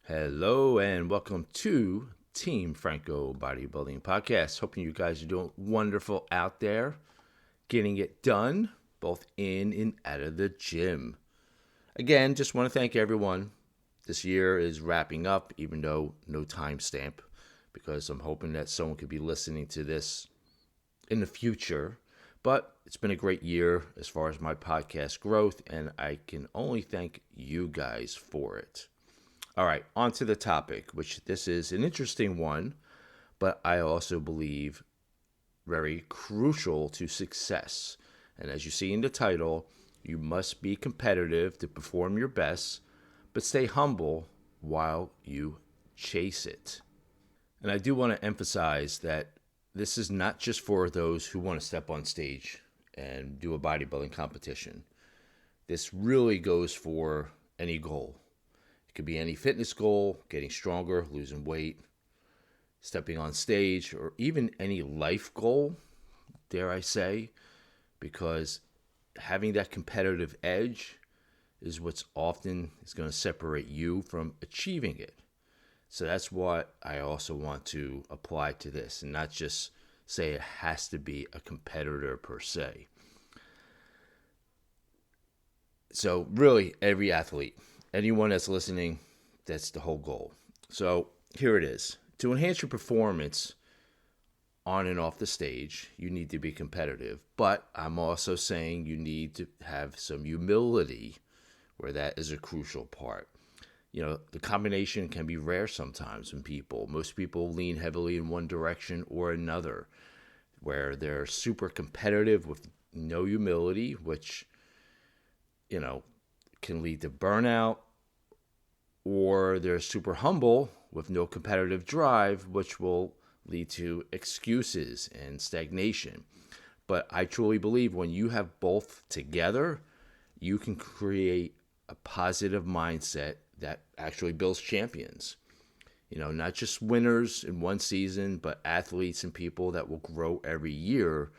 Hello and welcome to Team Franco Bodybuilding Podcast. Hoping you guys are doing wonderful out there, getting it done, both in and out of the gym. Again, just want to thank everyone. This year is wrapping up, even though no timestamp, because I'm hoping that someone could be listening to this in the future. But it's been a great year as far as my podcast growth, and I can only thank you guys for it. All right, on to the topic, which this is an interesting one, but I also believe very crucial to success. And as you see in the title, you must be competitive to perform your best, but stay humble while you chase it. And I do want to emphasize that this is not just for those who want to step on stage and do a bodybuilding competition. This really goes for any goal. It could be any fitness goal, getting stronger, losing weight, stepping on stage, or even any life goal, dare I say, because having that competitive edge is what's often is going to separate you from achieving it. So that's what I also want to apply to this and not just say it has to be a competitor per se. So really, every athlete, anyone that's listening, that's the whole goal. So here it is. To enhance your performance on and off the stage, you need to be competitive. But I'm also saying you need to have some humility where that is a crucial part. You know, the combination can be rare sometimes in people. Most people lean heavily in one direction or another, where they're super competitive with no humility, which, can lead to burnout, or they're super humble with no competitive drive, which will lead to excuses and stagnation. But I truly believe when you have both together, you can create a positive mindset that actually builds champions. Not just winners in one season, but athletes and people that will grow every year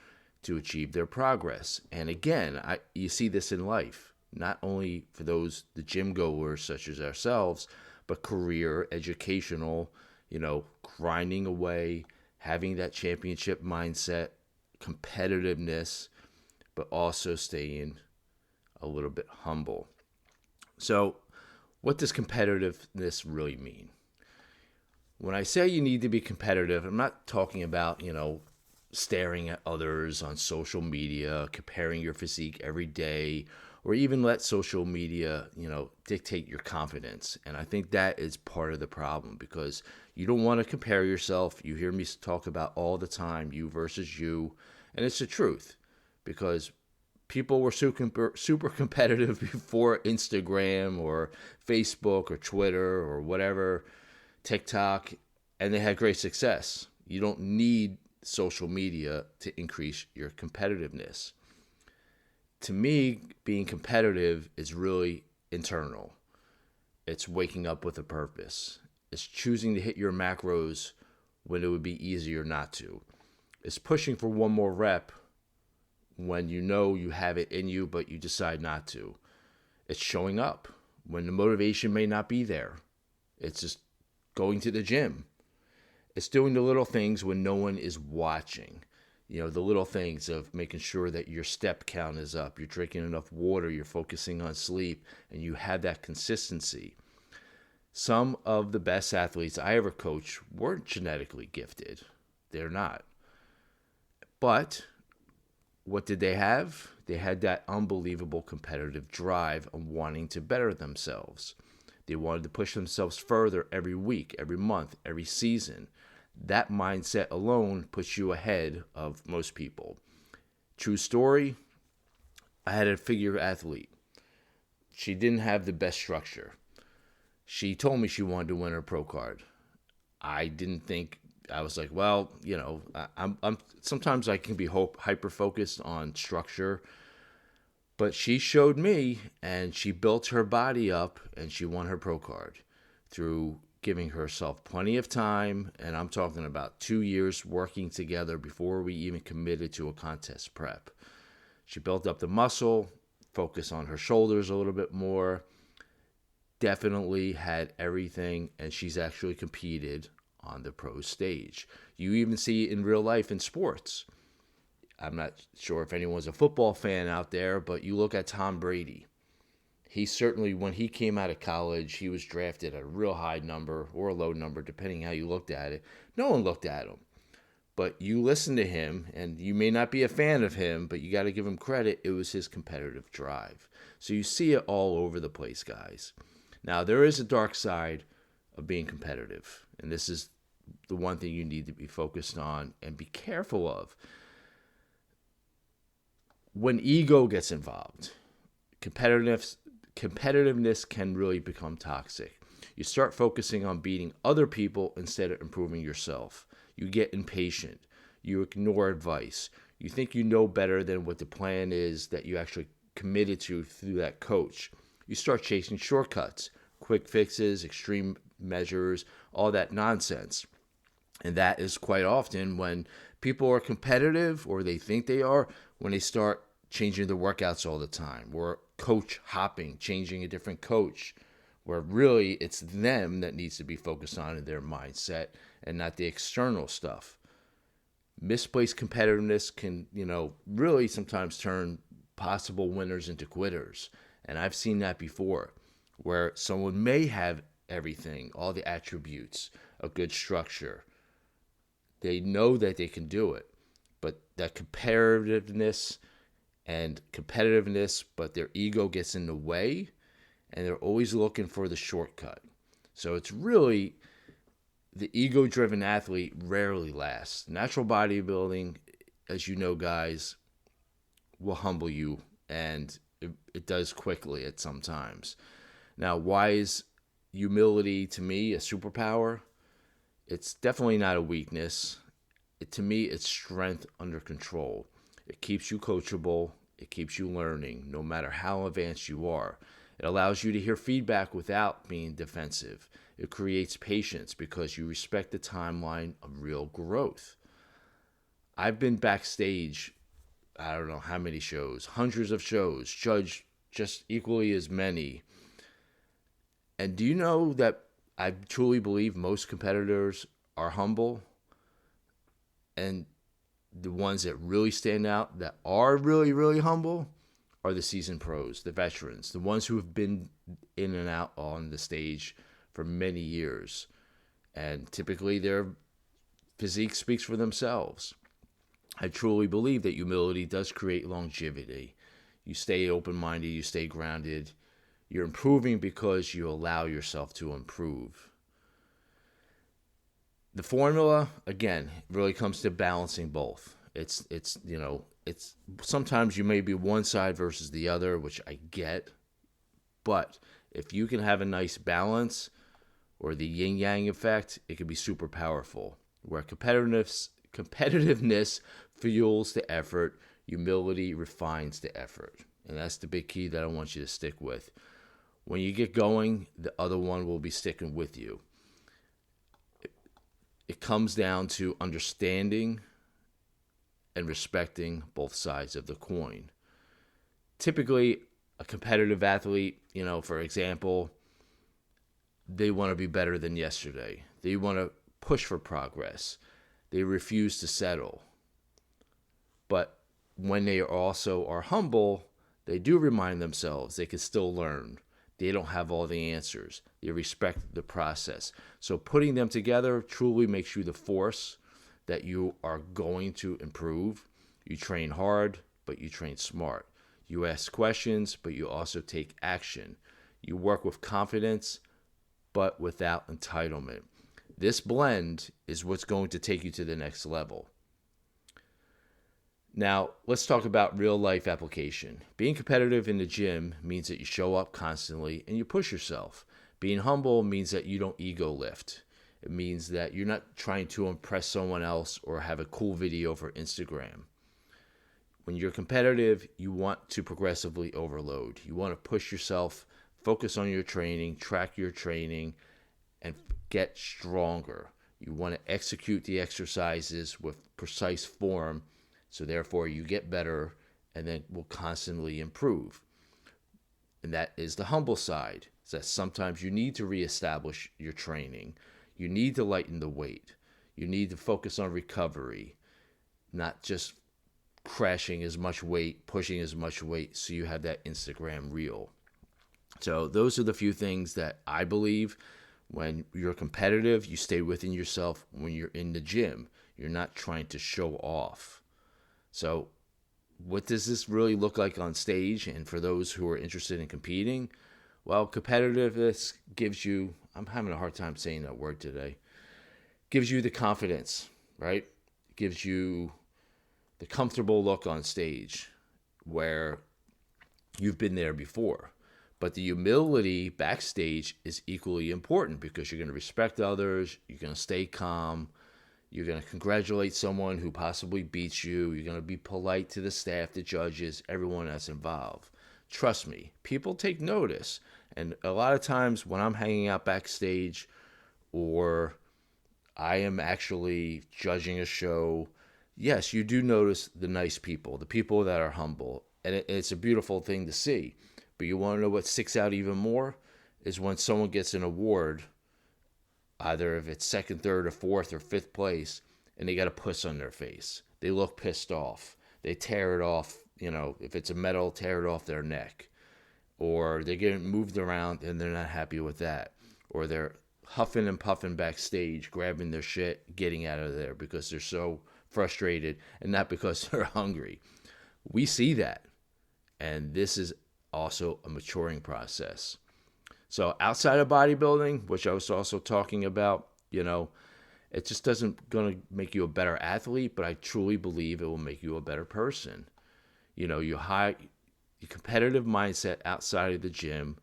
to achieve their progress. And again, you see this in life, not only for the gym goers such as ourselves, but career, educational, grinding away, having that championship mindset, competitiveness, but also staying a little bit humble. So, what does competitiveness really mean? When I say you need to be competitive, I'm not talking about, staring at others on social media, comparing your physique every day, or even let social media, dictate your confidence. And I think that is part of the problem because you don't want to compare yourself. You hear me talk about all the time, you versus you. And it's the truth because people were super competitive before Instagram or Facebook or Twitter or whatever, TikTok, and they had great success. You don't need social media to increase your competitiveness. To me, being competitive is really internal. It's waking up with a purpose. It's choosing to hit your macros when it would be easier not to. It's pushing for one more rep when you know you have it in you, but you decide not to. It's showing up when the motivation may not be there. It's just going to the gym. It's doing the little things when no one is watching. The little things of making sure that your step count is up, you're drinking enough water, you're focusing on sleep, and you have that consistency. Some of the best athletes I ever coached weren't genetically gifted. They're not. But what did they have? They had that unbelievable competitive drive of wanting to better themselves. They wanted to push themselves further every week, every month, every season. That mindset alone puts you ahead of most people. True story, I had a figure athlete. She didn't have the best structure. She told me she wanted to win her pro card. I didn't think, I was like, well, I'm sometimes I can be hyper focused on structure, but she showed me and she built her body up and she won her pro card through giving herself plenty of time, and I'm talking about 2 years working together before we even committed to a contest prep. She built up the muscle, focused on her shoulders a little bit more, definitely had everything, and she's actually competed on the pro stage. You even see it in real life in sports. I'm not sure if anyone's a football fan out there, but you look at Tom Brady. He certainly, when he came out of college, he was drafted at a real high number or a low number, depending how you looked at it. No one looked at him. But you listen to him, and you may not be a fan of him, but you got to give him credit. It was his competitive drive. So you see it all over the place, guys. Now, there is a dark side of being competitive, and this is the one thing you need to be focused on and be careful of. When ego gets involved, competitiveness can really become toxic. You start focusing on beating other people instead of improving yourself. You get impatient. You ignore advice. You think you know better than what the plan is that you actually committed to through that coach. You start chasing shortcuts, quick fixes, extreme measures, all that nonsense. And that is quite often when people are competitive, or they think they are, when they start changing their workouts all the time, or coach hopping, changing a different coach, where really it's them that needs to be focused on in their mindset and not the external stuff. Misplaced competitiveness can, really sometimes turn possible winners into quitters. And I've seen that before, where someone may have everything, all the attributes, a good structure. They know that they can do it, but that competitiveness, but their ego gets in the way, and they're always looking for the shortcut. So it's really, the ego-driven athlete rarely lasts. Natural bodybuilding, as you know, guys, will humble you, and it does quickly at some times. Now, why is humility to me a superpower? It's definitely not a weakness. To me, it's strength under control. It keeps you coachable. It keeps you learning, no matter how advanced you are. It allows you to hear feedback without being defensive. It creates patience because you respect the timeline of real growth. I've been backstage, I don't know how many shows, hundreds of shows, judged just equally as many. And do you know that I truly believe most competitors are humble? And the ones that really stand out, that are really, really humble, are the seasoned pros, the veterans, the ones who have been in and out on the stage for many years. And typically their physique speaks for themselves. I truly believe that humility does create longevity. You stay open-minded, you stay grounded. You're improving because you allow yourself to improve. The formula, again, really comes to balancing both. It's sometimes you may be one side versus the other, which I get. But if you can have a nice balance, or the yin-yang effect, it can be super powerful. Where competitiveness fuels the effort, humility refines the effort. And that's the big key that I want you to stick with. When you get going, the other one will be sticking with you. It comes down to understanding and respecting both sides of the coin. Typically, a competitive athlete, for example, they want to be better than yesterday. They want to push for progress. They refuse to settle. But when they also are humble, they do remind themselves they can still learn. They don't have all the answers. They respect the process. So putting them together truly makes you the force that you are going to improve. You train hard, but you train smart. You ask questions, but you also take action. You work with confidence, but without entitlement. This blend is what's going to take you to the next level. Now, let's talk about real life application. Being competitive in the gym means that you show up constantly and you push yourself. Being humble means that you don't ego lift. It means that you're not trying to impress someone else or have a cool video for Instagram. When you're competitive, you want to progressively overload. You want to push yourself, focus on your training, track your training, and get stronger. You want to execute the exercises with precise form, so therefore you get better and then will constantly improve. And that is the humble side. is that sometimes you need to reestablish your training. You need to lighten the weight. You need to focus on recovery, not just crashing as much weight, pushing as much weight so you have that Instagram reel. So those are the few things that I believe. When you're competitive, you stay within yourself. When you're in the gym, you're not trying to show off. So what does this really look like on stage? And for those who are interested in competing, well, competitiveness gives you, I'm having a hard time saying that word today, gives you the confidence, right? Gives you the comfortable look on stage where you've been there before. But the humility backstage is equally important because you're going to respect others, you're going to stay calm, you're going to congratulate someone who possibly beats you, you're going to be polite to the staff, the judges, everyone that's involved. Trust me, people take notice. And a lot of times when I'm hanging out backstage or I am actually judging a show, yes, you do notice the nice people, the people that are humble. And it's a beautiful thing to see. But you want to know what sticks out even more is when someone gets an award, either if it's second, third, or fourth, or fifth place, and they got a puss on their face. They look pissed off. They tear it off, if it's a medal, tear it off their neck. Or they're getting moved around and they're not happy with that. Or they're huffing and puffing backstage, grabbing their shit, getting out of there because they're so frustrated and not because they're hungry. We see that. And this is also a maturing process. So outside of bodybuilding, which I was also talking about, it just doesn't going to make you a better athlete, but I truly believe it will make you a better person. Your competitive mindset outside of the gym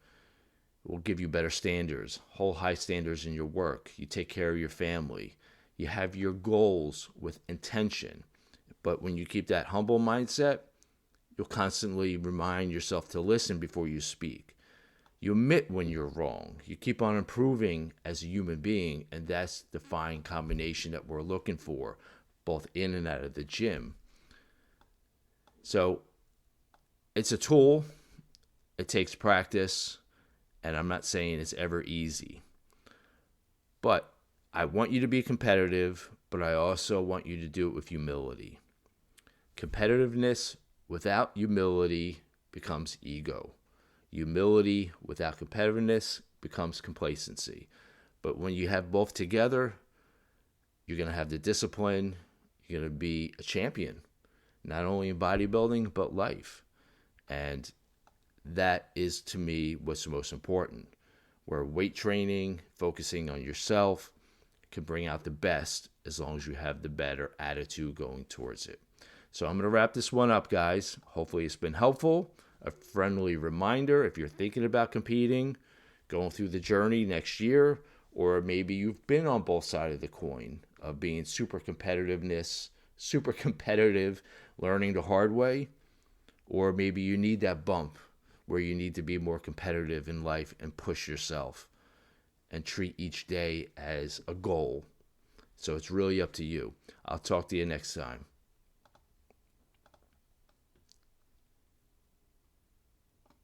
will give you better standards, hold high standards in your work. You take care of your family. You have your goals with intention. But when you keep that humble mindset, you'll constantly remind yourself to listen before you speak. You admit when you're wrong. You keep on improving as a human being, and that's the fine combination that we're looking for, both in and out of the gym. So it's a tool. It takes practice, and I'm not saying it's ever easy. But I want you to be competitive, but I also want you to do it with humility. Competitiveness without humility becomes ego. Humility without competitiveness becomes complacency. But when you have both together, you're going to have the discipline. You're going to be a champion, not only in bodybuilding, but life. And that is, to me, what's the most important. Where weight training, focusing on yourself, can bring out the best as long as you have the better attitude going towards it. So I'm going to wrap this one up, guys. Hopefully it's been helpful. A friendly reminder, if you're thinking about competing, going through the journey next year, or maybe you've been on both sides of the coin of being super competitive, learning the hard way, or maybe you need that bump where you need to be more competitive in life and push yourself and treat each day as a goal. So it's really up to you. I'll talk to you next time.